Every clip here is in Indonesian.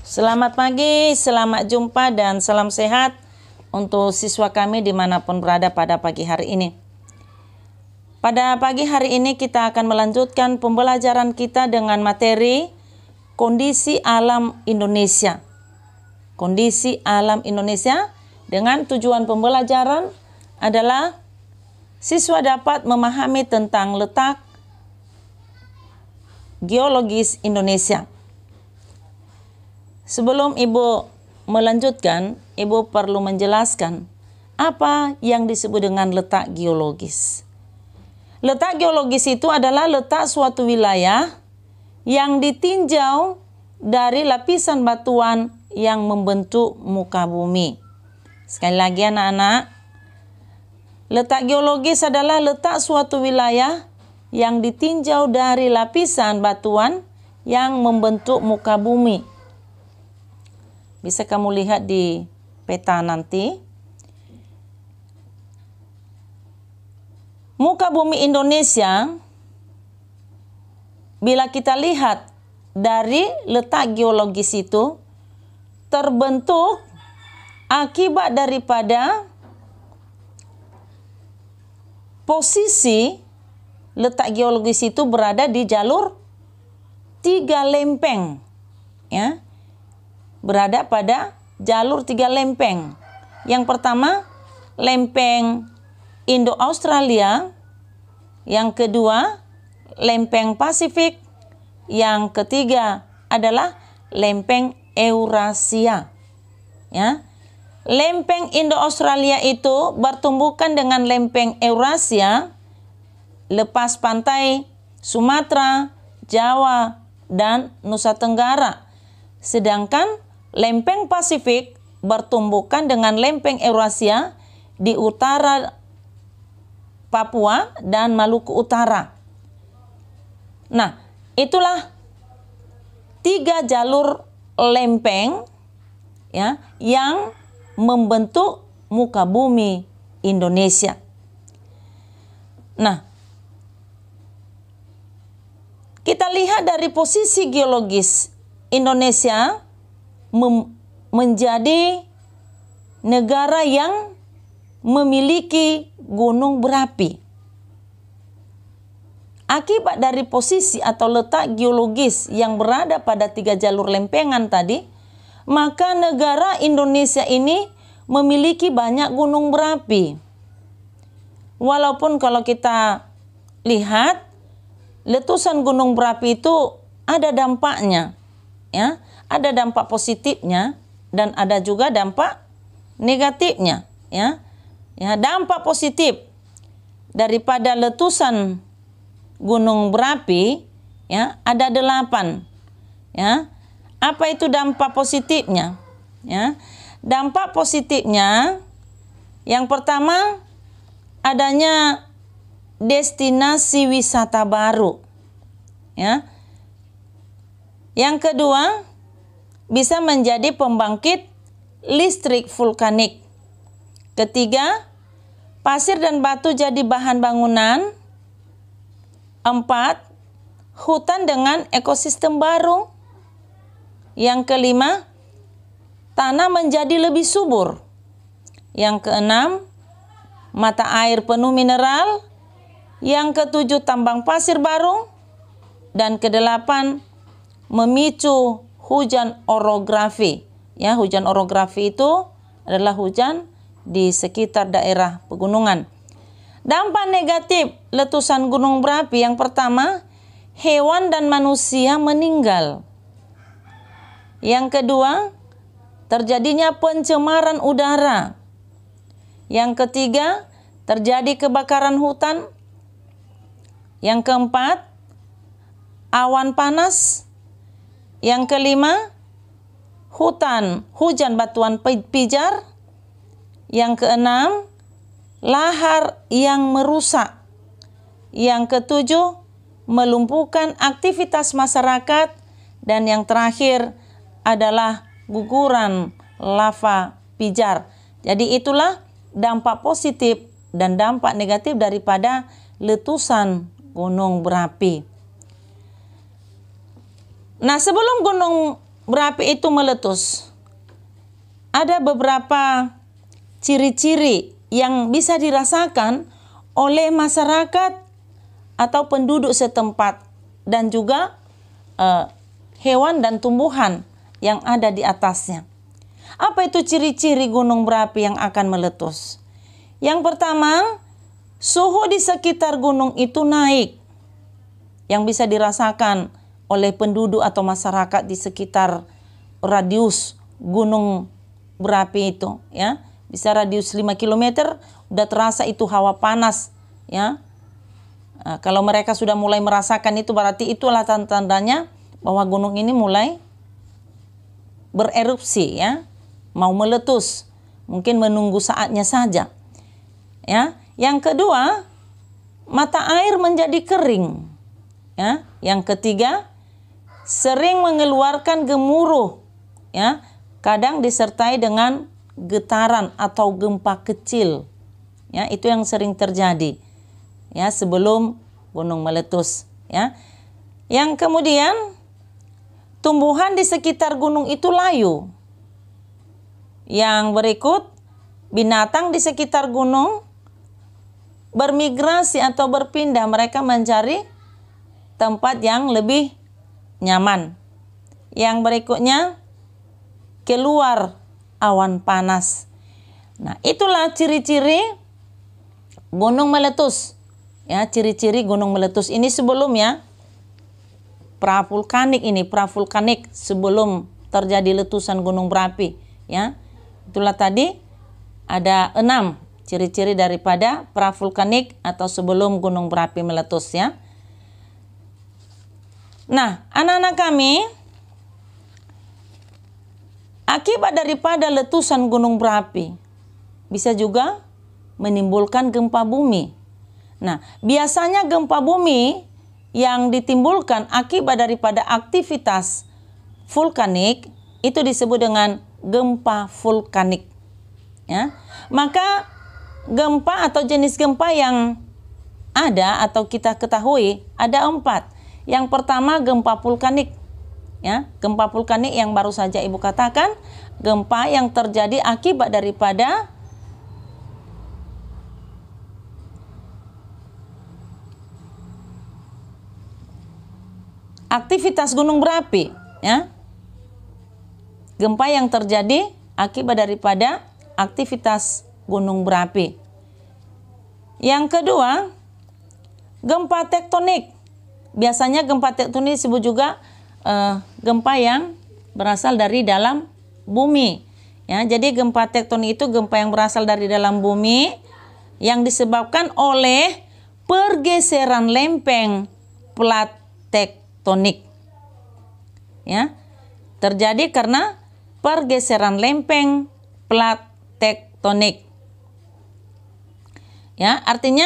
Selamat pagi, selamat jumpa dan salam sehat untuk siswa kami dimanapun berada pada pagi hari ini. Pada pagi hari ini kita akan melanjutkan pembelajaran kita dengan materi kondisi alam Indonesia. Kondisi alam Indonesia dengan tujuan pembelajaran adalah siswa dapat memahami tentang letak geologis Indonesia. Sebelum Ibu melanjutkan, Ibu perlu menjelaskan apa yang disebut dengan letak geologis. Letak geologis itu adalah letak suatu wilayah yang ditinjau dari lapisan batuan yang membentuk muka bumi. Sekali lagi anak-anak, letak geologis adalah letak suatu wilayah yang ditinjau dari lapisan batuan yang membentuk muka bumi. Bisa kamu lihat di peta nanti. Muka bumi Indonesia, bila kita lihat dari letak geologis itu, terbentuk akibat daripada posisi letak geologis itu berada di jalur 3 lempeng, ya. Berada pada jalur 3 lempeng. Yang pertama, lempeng Indo-Australia. Yang kedua, lempeng Pasifik. Yang ketiga adalah lempeng Eurasia. Ya. Lempeng Indo-Australia itu bertumbukan dengan lempeng Eurasia lepas pantai Sumatera, Jawa, dan Nusa Tenggara. Sedangkan lempeng Pasifik bertumbukan dengan lempeng Eurasia di utara Papua dan Maluku Utara. Nah, itulah 3 jalur lempeng, ya, yang membentuk muka bumi Indonesia. Nah, kita lihat dari posisi geologis Indonesia menjadi negara yang memiliki gunung berapi. Akibat dari posisi atau letak geologis yang berada pada 3 jalur lempengan tadi, maka negara Indonesia ini memiliki banyak gunung berapi. Walaupun kalau kita lihat, letusan gunung berapi itu ada dampaknya. Ya, ada dampak positifnya dan ada juga dampak negatifnya, ya. Ya, dampak positif daripada letusan gunung berapi, ya, ada 8. Ya. Apa itu dampak positifnya? Ya. Dampak positifnya yang pertama, adanya destinasi wisata baru. Ya. Yang kedua, bisa menjadi pembangkit listrik vulkanik. Ketiga, pasir dan batu jadi bahan bangunan. 4, hutan dengan ekosistem baru. Yang kelima, tanah menjadi lebih subur. Yang keenam, mata air penuh mineral. Yang ketujuh, tambang pasir baru. Dan kedelapan, memicu hujan orografi. Ya, hujan orografi itu adalah hujan di sekitar daerah pegunungan. Dampak negatif letusan gunung berapi yang pertama, hewan dan manusia meninggal. Yang kedua, terjadinya pencemaran udara. Yang ketiga, terjadi kebakaran hutan. Yang keempat, awan panas. Yang kelima, hujan batuan pijar. Yang keenam, lahar yang merusak. Yang ketujuh, melumpuhkan aktivitas masyarakat. Dan yang terakhir adalah guguran lava pijar. Jadi itulah dampak positif dan dampak negatif daripada letusan gunung berapi. Nah, sebelum gunung berapi itu meletus, ada beberapa ciri-ciri yang bisa dirasakan oleh masyarakat atau penduduk setempat dan juga hewan dan tumbuhan yang ada di atasnya. Apa itu ciri-ciri gunung berapi yang akan meletus? Yang pertama, suhu di sekitar gunung itu naik, yang bisa dirasakan oleh penduduk atau masyarakat di sekitar radius gunung berapi itu, ya. Bisa radius 5 km udah terasa itu hawa panas, ya. Nah, kalau mereka sudah mulai merasakan itu, berarti itulah tanda-tandanya bahwa gunung ini mulai bererupsi, ya, mau meletus. Mungkin menunggu saatnya saja, ya. Yang kedua, mata air menjadi kering, ya. Yang ketiga, sering mengeluarkan gemuruh, ya, kadang disertai dengan getaran atau gempa kecil, ya. Itu yang sering terjadi, ya, sebelum gunung meletus, ya. Yang kemudian, tumbuhan di sekitar gunung itu layu. Yang berikut, binatang di sekitar gunung bermigrasi atau berpindah, mereka mencari tempat yang lebih nyaman. Yang berikutnya, keluar awan panas. Nah, itulah ciri-ciri gunung meletus. Ya, ciri-ciri gunung meletus ini sebelumnya pravulkanik sebelum terjadi letusan gunung berapi, ya. Itulah tadi ada 6 ciri-ciri daripada pravulkanik atau sebelum gunung berapi meletus, ya. Nah, anak-anak kami, akibat daripada letusan gunung berapi bisa juga menimbulkan gempa bumi. Nah, biasanya gempa bumi yang ditimbulkan akibat daripada aktivitas vulkanik itu disebut dengan gempa vulkanik, ya. Maka gempa atau jenis gempa yang ada atau kita ketahui ada 4. Yang pertama, gempa vulkanik, ya. Gempa vulkanik yang baru saja Ibu katakan, gempa yang terjadi akibat daripada aktivitas gunung berapi, ya. Gempa yang terjadi akibat daripada aktivitas gunung berapi. Yang kedua, gempa tektonik. Biasanya gempa tektonik disebut juga gempa yang berasal dari dalam bumi, ya. Jadi gempa tektonik itu gempa yang berasal dari dalam bumi yang disebabkan oleh pergeseran lempeng plat tektonik, ya. Terjadi karena pergeseran lempeng plat tektonik, ya. Artinya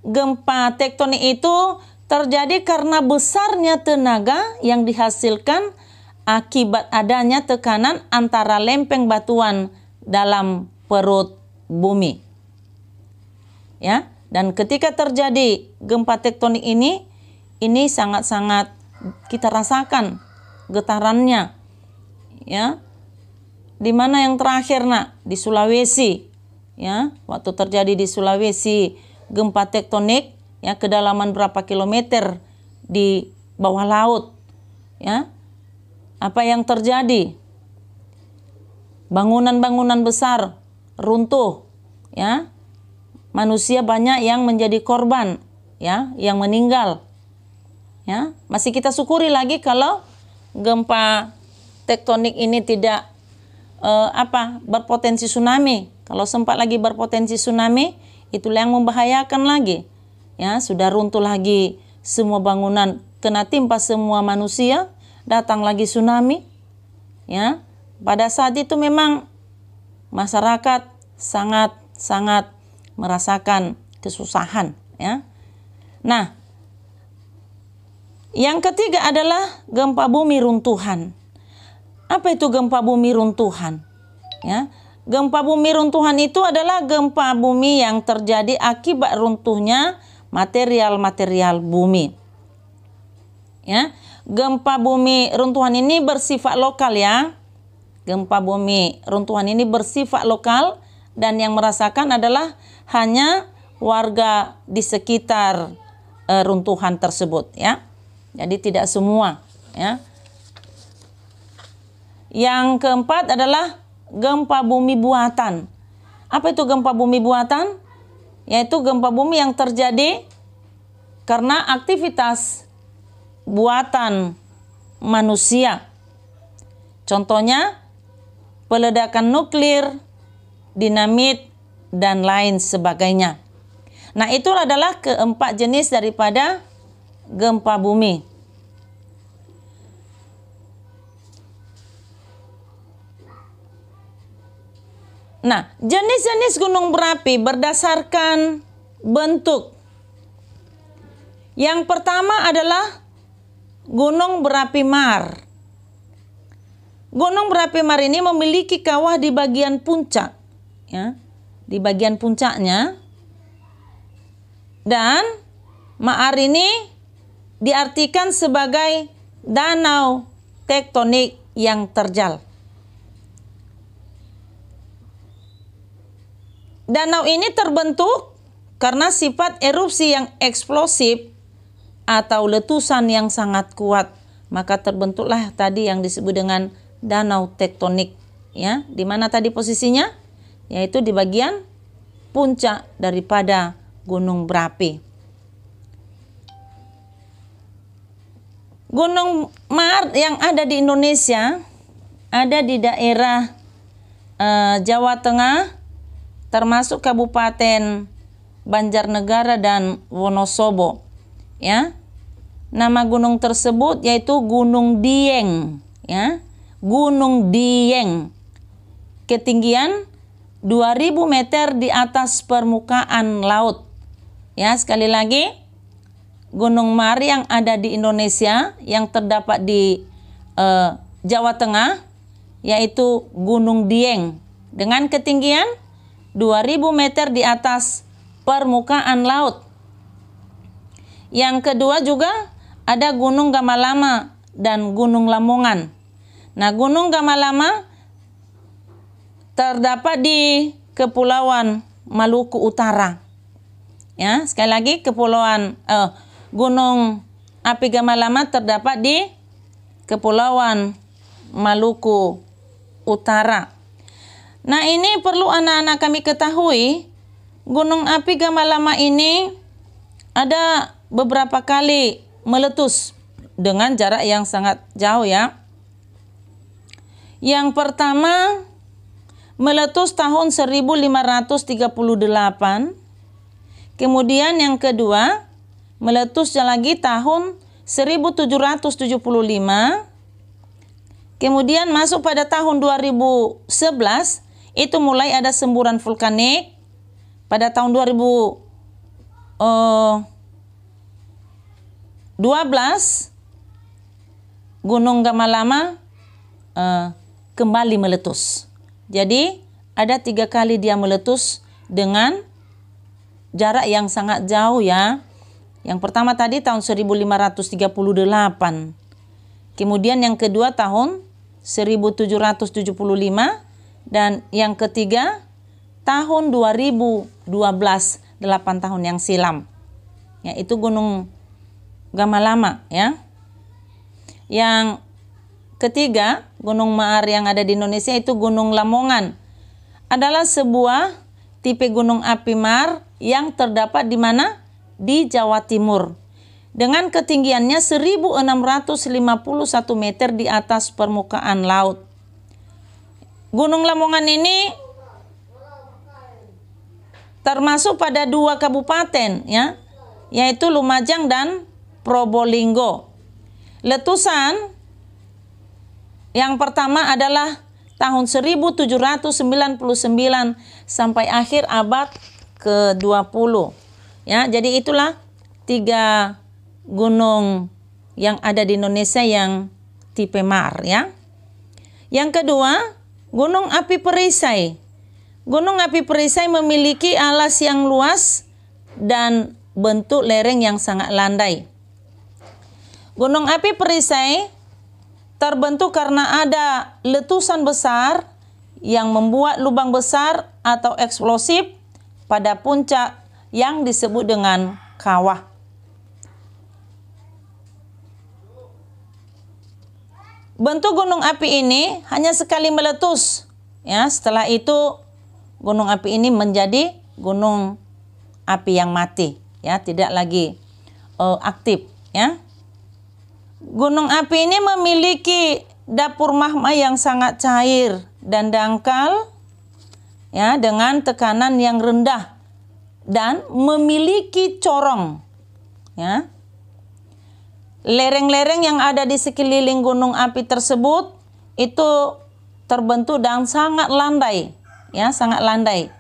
gempa tektonik itu terjadi karena besarnya tenaga yang dihasilkan akibat adanya tekanan antara lempeng batuan dalam perut bumi, ya. Dan ketika terjadi gempa tektonik ini sangat-sangat kita rasakan getarannya, ya. Di mana yang terakhir, Nak? Di Sulawesi, ya. Waktu terjadi di Sulawesi gempa tektonik, ya, kedalaman berapa kilometer di bawah laut, ya. Apa yang terjadi? Bangunan-bangunan besar runtuh, ya. Manusia banyak yang menjadi korban, ya, yang meninggal, ya. Masih kita syukuri lagi kalau gempa tektonik ini tidak berpotensi tsunami. Kalau sempat lagi berpotensi tsunami, itulah yang membahayakan lagi. Ya, sudah runtuh lagi semua bangunan, kena timpa semua manusia, datang lagi tsunami, ya. Pada saat itu memang masyarakat sangat merasakan kesusahan, ya. Nah, yang ketiga adalah gempa bumi runtuhan. Apa itu gempa bumi runtuhan? Ya, gempa bumi runtuhan itu adalah gempa bumi yang terjadi akibat runtuhnya material-material bumi. Ya, gempa bumi runtuhan ini bersifat lokal ya. Gempa bumi runtuhan ini bersifat lokal dan yang merasakan adalah hanya warga di sekitar runtuhan tersebut ya. Jadi tidak semua ya. Yang keempat adalah gempa bumi buatan. Apa itu gempa bumi buatan? Yaitu gempa bumi yang terjadi karena aktivitas buatan manusia. Contohnya peledakan nuklir, dinamit, dan lain sebagainya. Nah, itu adalah keempat jenis daripada gempa bumi. Nah, jenis-jenis gunung berapi berdasarkan bentuk. Yang pertama adalah gunung berapi Mar. Gunung berapi Mar ini memiliki kawah di bagian puncak, ya, di bagian puncaknya. Dan maar ini diartikan sebagai danau tektonik yang terjal. Danau ini terbentuk karena sifat erupsi yang eksplosif atau letusan yang sangat kuat. Maka terbentuklah tadi yang disebut dengan danau tektonik, ya. Di mana tadi posisinya? Yaitu di bagian puncak daripada gunung berapi. Gunung Mar yang ada di Indonesia ada di daerah Jawa Tengah, termasuk Kabupaten Banjarnegara dan Wonosobo, ya. Nama gunung tersebut yaitu Gunung Dieng, ya. Gunung Dieng. Ketinggian 2000 meter di atas permukaan laut. Ya, sekali lagi, Gunung Mar yang ada di Indonesia yang terdapat di Jawa Tengah yaitu Gunung Dieng dengan ketinggian 2000 meter di atas permukaan laut. Yang kedua juga ada Gunung Gamalama dan Gunung Lamongan. Nah, Gunung Gamalama terdapat di Kepulauan Maluku Utara. Ya, sekali lagi Gunung api Gamalama terdapat di Kepulauan Maluku Utara. Nah, ini perlu anak-anak kami ketahui, Gunung api Gamalama ini ada beberapa kali meletus dengan jarak yang sangat jauh ya. Yang pertama meletus tahun 1538. Kemudian yang kedua meletus lagi tahun 1775. Kemudian masuk pada tahun 2011 itu mulai ada semburan vulkanik. Pada tahun 2012 Gunung Gamalama kembali meletus. Jadi ada 3 kali dia meletus dengan jarak yang sangat jauh ya. Yang pertama tadi tahun 1538. Kemudian yang kedua tahun 1775 dan yang ketiga tahun 2012, 8 tahun yang silam. Ya, itu Gunung Gamalama ya. Yang ketiga, Gunung Maar yang ada di Indonesia itu Gunung Lamongan. Adalah sebuah tipe gunung api Mar yang terdapat di mana? Di Jawa Timur. Dengan ketinggiannya 1651 meter di atas permukaan laut. Gunung Lamongan ini termasuk pada 2 kabupaten ya, yaitu Lumajang dan Probolinggo. Letusan yang pertama adalah tahun 1799 sampai akhir abad ke-20. Ya, jadi itulah 3 gunung yang ada di Indonesia yang tipe Mar ya. Yang kedua, Gunung Api Perisai. Gunung Api Perisai memiliki alas yang luas dan bentuk lereng yang sangat landai. Gunung api perisai terbentuk karena ada letusan besar yang membuat lubang besar atau eksplosif pada puncak yang disebut dengan kawah. Bentuk gunung api ini hanya sekali meletus. Ya, setelah itu gunung api ini menjadi gunung api yang mati, ya, tidak lagi aktif, ya. Gunung api ini memiliki dapur magma yang sangat cair dan dangkal, ya, dengan tekanan yang rendah dan memiliki corong, ya. Lereng-lereng yang ada di sekeliling gunung api tersebut itu terbentuk dan sangat landai, ya, sangat landai,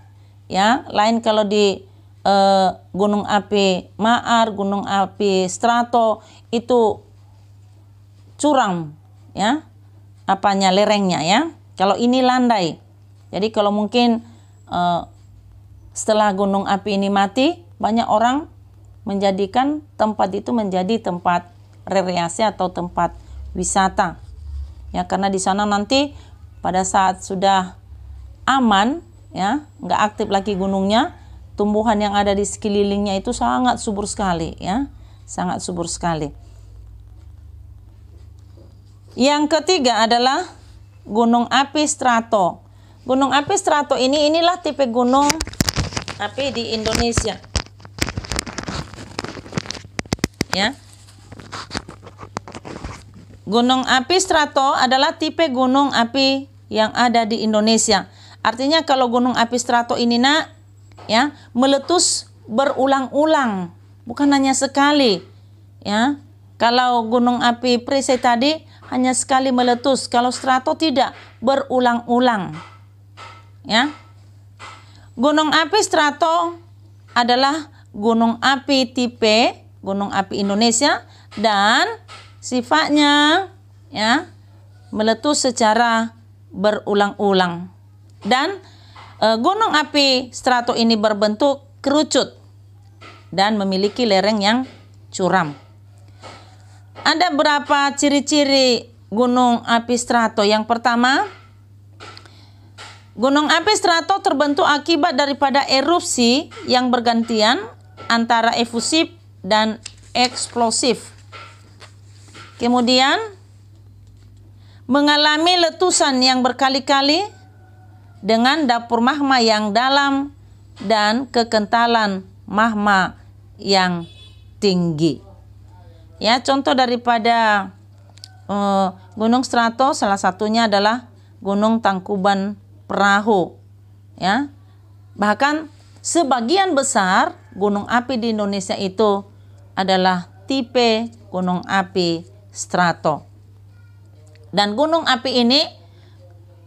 ya. Lain kalau di gunung api Maar, gunung api Strato itu curam, ya, apanya lerengnya, ya. Kalau ini landai. Jadi kalau mungkin setelah gunung api ini mati, banyak orang menjadikan tempat itu menjadi tempat rekreasi atau tempat wisata, ya, karena di sana nanti pada saat sudah aman, ya, nggak aktif lagi gunungnya, tumbuhan yang ada di sekelilingnya itu sangat subur sekali, ya, sangat subur sekali. Yang ketiga adalah gunung api Strato. Gunung api Strato inilah tipe gunung api di Indonesia, ya. Gunung api Strato adalah tipe gunung api yang ada di Indonesia. Artinya kalau gunung api Strato ini, nak, ya, meletus berulang-ulang, bukan hanya sekali, ya. Kalau gunung api perisai tadi hanya sekali meletus, kalau Strato tidak, berulang-ulang, ya. Gunung api Strato adalah gunung api tipe gunung api Indonesia dan sifatnya, ya, meletus secara berulang-ulang. Dan gunung api Strato ini berbentuk kerucut dan memiliki lereng yang curam. Ada berapa ciri-ciri gunung api Strato? Yang pertama, gunung api Strato terbentuk akibat daripada erupsi yang bergantian antara efusif dan eksplosif. Kemudian mengalami letusan yang berkali-kali dengan dapur magma yang dalam dan kekentalan magma yang tinggi. Ya, contoh daripada gunung Strato salah satunya adalah Gunung Tangkuban Perahu, ya. Bahkan sebagian besar gunung api di Indonesia itu adalah tipe gunung api Strato. Dan gunung api ini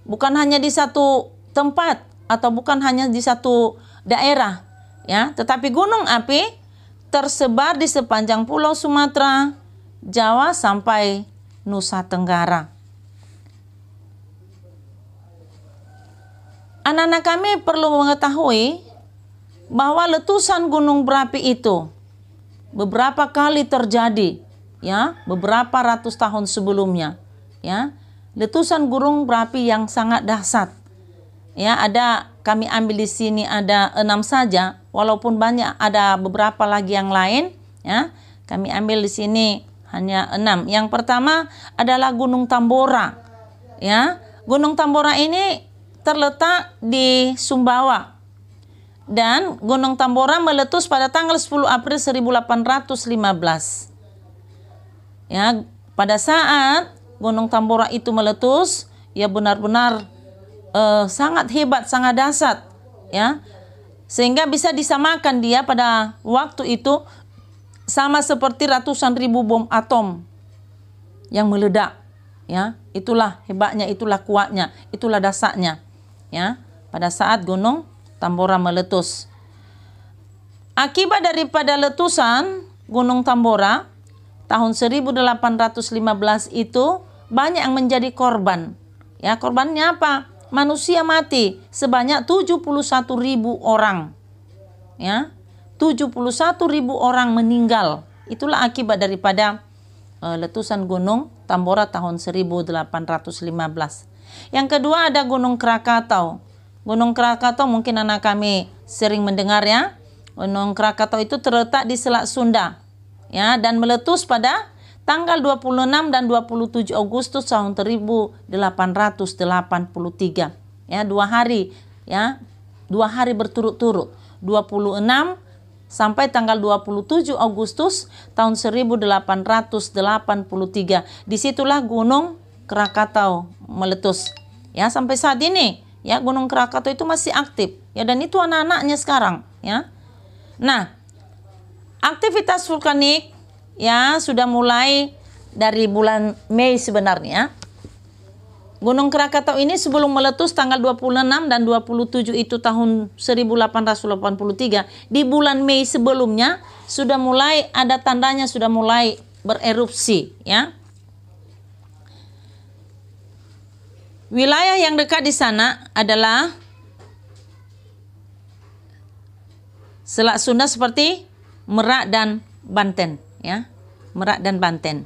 bukan hanya di satu tempat atau bukan hanya di satu daerah, ya, tetapi gunung api tersebar di sepanjang Pulau Sumatera, Jawa sampai Nusa Tenggara. Anak-anak kami perlu mengetahui bahwa letusan gunung berapi itu beberapa kali terjadi, ya, beberapa ratus tahun sebelumnya, ya. Letusan gunung berapi yang sangat dahsyat, ya. Kami ambil di sini ada 6 saja, walaupun banyak ada beberapa lagi yang lain, ya. Kami ambil di sini hanya 6. Yang pertama adalah Gunung Tambora, ya. Gunung Tambora ini terletak di Sumbawa. Dan Gunung Tambora meletus pada tanggal 10 April 1815. Ya, pada saat Gunung Tambora itu meletus, ya benar-benar sangat hebat, sangat dahsyat, ya. Sehingga bisa disamakan dia pada waktu itu sama seperti ratusan ribu bom atom yang meledak, ya. Itulah hebatnya, itulah kuatnya, itulah dahsyatnya, ya, pada saat Gunung Tambora meletus. Akibat daripada letusan Gunung Tambora tahun 1815 itu banyak yang menjadi korban. Ya, korbannya apa? Manusia mati sebanyak 71.000 orang. Ya, 71.000 orang meninggal. Itulah akibat daripada letusan Gunung Tambora tahun 1815. Yang kedua ada Gunung Krakatau. Gunung Krakatau mungkin anak kami sering mendengar ya. Gunung Krakatau itu terletak di Selat Sunda ya, dan meletus pada tanggal 26 dan 27 Agustus tahun 1883 ya, 2 hari ya, 2 hari berturut-turut, 26 sampai tanggal 27 Agustus tahun 1883. Disitulah Gunung Krakatau meletus ya, sampai saat ini ya Gunung Krakatau itu masih aktif ya, dan itu anak-anaknya sekarang ya. Nah, aktivitas vulkanik ya sudah mulai dari bulan Mei sebenarnya. Gunung Krakatau ini sebelum meletus tanggal 26 dan 27 itu tahun 1883, di bulan Mei sebelumnya sudah mulai ada tandanya, sudah mulai bererupsi ya. Wilayah yang dekat di sana adalah Selat Sunda seperti Merak dan Banten ya, Merak dan Banten.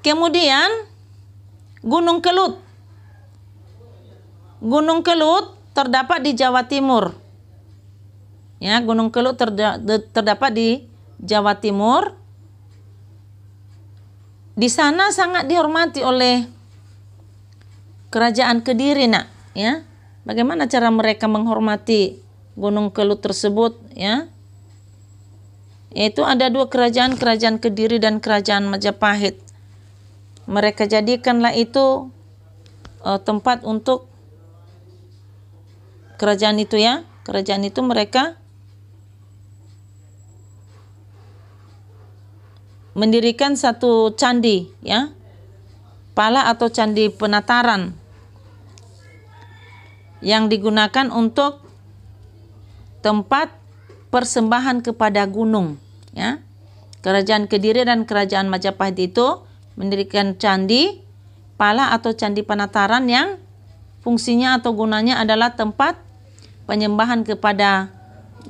Kemudian Gunung Kelut. Gunung Kelut terdapat di Jawa Timur. Ya, Gunung Kelut terdapat di Jawa Timur. Di sana sangat dihormati oleh Kerajaan Kediri, nak, ya. Bagaimana cara mereka menghormati Gunung Kelut tersebut ya? Yaitu ada 2 kerajaan, Kerajaan Kediri dan Kerajaan Majapahit. Mereka jadikanlah itu tempat untuk kerajaan itu ya. Kerajaan itu mereka mendirikan satu candi ya, Pala atau Candi Penataran, yang digunakan untuk tempat persembahan kepada gunung ya. Kerajaan Kediri dan Kerajaan Majapahit itu mendirikan candi Pala atau Candi Penataran yang fungsinya atau gunanya adalah tempat penyembahan kepada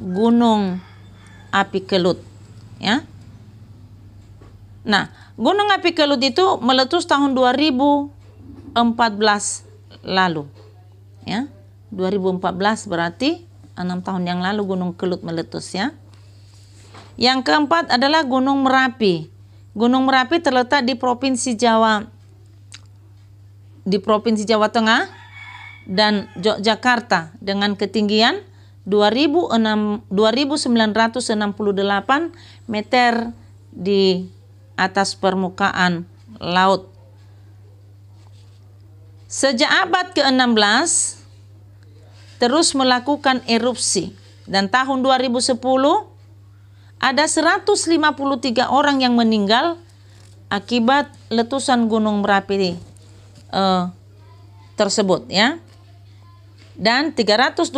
gunung api Kelut ya. Nah, Gunung Api Kelut itu meletus tahun 2014 lalu ya. 2014 berarti 6 tahun yang lalu Gunung Kelut meletus ya. Yang keempat adalah Gunung Merapi. Gunung Merapi terletak di Provinsi Jawa Tengah dan Yogyakarta dengan ketinggian 2.968 meter di atas permukaan laut. Sejak abad ke-16 terus melakukan erupsi, dan tahun 2010 ada 153 orang yang meninggal akibat letusan Gunung Merapi tersebut ya, dan 320.000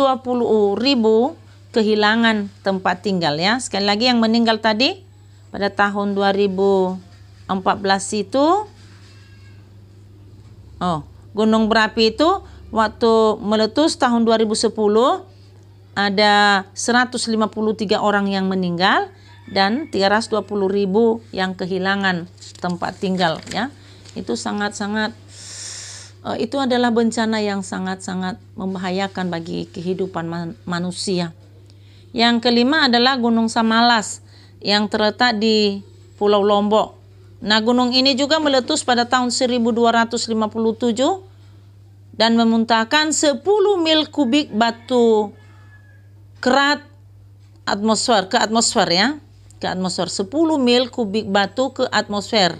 kehilangan tempat tinggal ya. Sekali lagi, yang meninggal tadi pada tahun 2014 itu Gunung Merapi itu waktu meletus tahun 2010 ada 153 orang yang meninggal dan 320.000 yang kehilangan tempat tinggal ya. Itu sangat-sangat itu adalah bencana yang sangat-sangat membahayakan bagi kehidupan manusia. Yang kelima adalah Gunung Samalas yang terletak di Pulau Lombok. Nah, gunung ini juga meletus pada tahun 1257 dan memuntahkan 10 mil kubik batu kerat ke atmosfer ya. Ke atmosfer, 10 mil kubik batu ke atmosfer.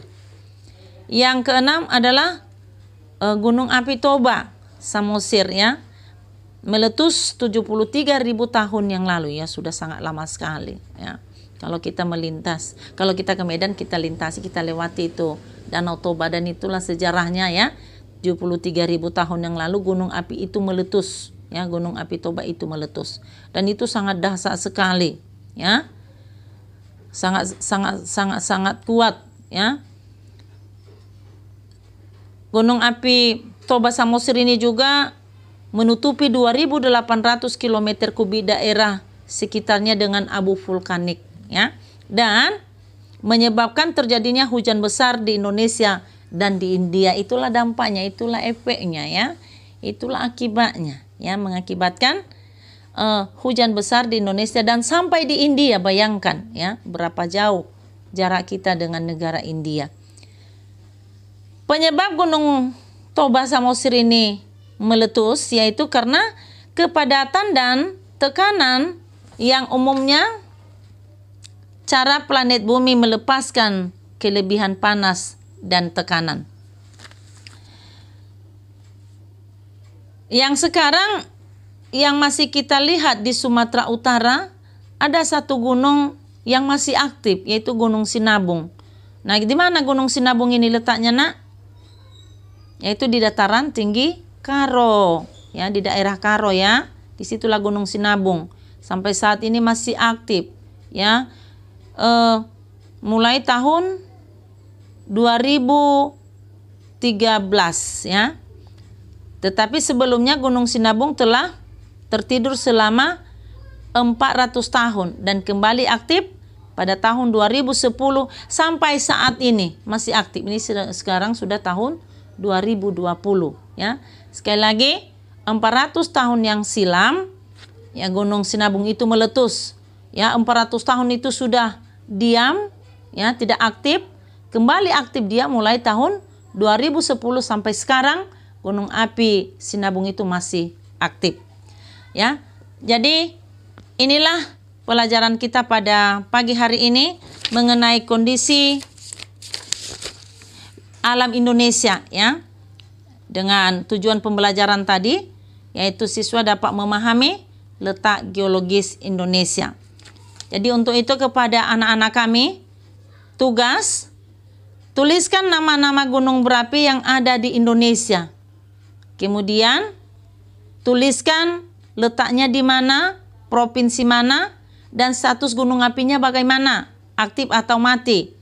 Yang keenam adalah Gunung Api Toba Samosir ya. Meletus 73.000 tahun yang lalu ya, sudah sangat lama sekali ya. Kalau kita melintas, kalau kita ke Medan, kita lintasi, kita lewati itu Danau Toba, dan itulah sejarahnya ya. 73.000 tahun yang lalu gunung api itu meletus ya, Gunung Api Toba itu meletus, dan itu sangat dahsyat sekali ya. Sangat kuat ya. Gunung Api Toba Samosir ini juga menutupi 2.800 km kubik daerah sekitarnya dengan abu vulkanik ya. dan menyebabkan terjadinya hujan besar di Indonesia dan di India. Itulah dampaknya, itulah efeknya ya. Itulah akibatnya ya, mengakibatkan hujan besar di Indonesia dan sampai di India. Bayangkan ya berapa jauh jarak kita dengan negara India. Penyebab Gunung Toba Samosir ini meletus yaitu karena kepadatan dan tekanan yang umumnya cara planet bumi melepaskan kelebihan panas dan tekanan. Yang sekarang yang masih kita lihat di Sumatera Utara, ada satu gunung yang masih aktif, yaitu Gunung Sinabung. Nah, di mana Gunung Sinabung ini letaknya, Nak? Yaitu di dataran tinggi Karo, ya, di daerah Karo ya. Disitulah Gunung Sinabung. Sampai saat ini masih aktif, ya. Mulai tahun 2013 ya. Tetapi sebelumnya Gunung Sinabung telah tertidur selama 400 tahun dan kembali aktif pada tahun 2010 sampai saat ini masih aktif. Ini sekarang sudah tahun 2020 ya. Sekali lagi 400 tahun yang silam ya Gunung Sinabung itu meletus. Ya, 400 tahun itu sudah diam ya, tidak aktif. Kembali aktif dia mulai tahun 2010 sampai sekarang gunung api Sinabung itu masih aktif. Ya. Jadi inilah pelajaran kita pada pagi hari ini mengenai kondisi alam Indonesia ya. Dengan tujuan pembelajaran tadi yaitu siswa dapat memahami letak geologis Indonesia. Jadi untuk itu kepada anak-anak kami tugas tuliskan nama-nama gunung berapi yang ada di Indonesia. Kemudian tuliskan letaknya di mana, provinsi mana, dan status gunung apinya bagaimana, aktif atau mati.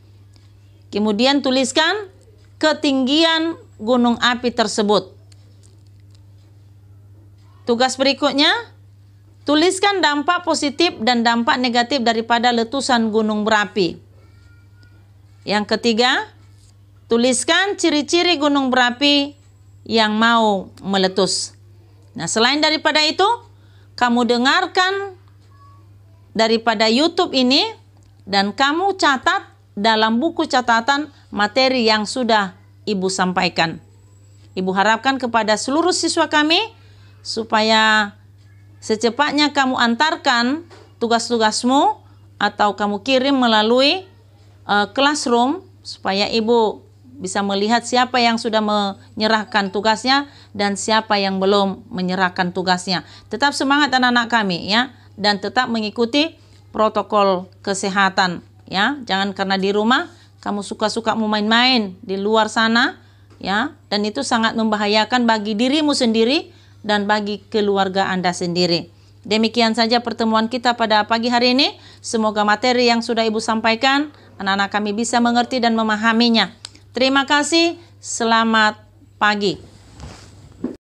Kemudian tuliskan ketinggian gunung api tersebut. Tugas berikutnya, tuliskan dampak positif dan dampak negatif daripada letusan gunung berapi. Yang ketiga, tuliskan ciri-ciri gunung berapi yang mau meletus. Nah, selain daripada itu, kamu dengarkan daripada YouTube ini dan kamu catat dalam buku catatan materi yang sudah Ibu sampaikan. Ibu harapkan kepada seluruh siswa kami supaya secepatnya kamu antarkan tugas-tugasmu atau kamu kirim melalui classroom supaya Ibu bisa melihat siapa yang sudah menyerahkan tugasnya dan siapa yang belum menyerahkan tugasnya. Tetap semangat anak-anak kami ya, dan tetap mengikuti protokol kesehatan ya. Jangan karena di rumah kamu suka-suka mau main-main di luar sana ya, dan itu sangat membahayakan bagi dirimu sendiri dan bagi keluarga Anda sendiri. Demikian saja pertemuan kita pada pagi hari ini. Semoga materi yang sudah Ibu sampaikan anak-anak kami bisa mengerti dan memahaminya. Terima kasih, selamat pagi.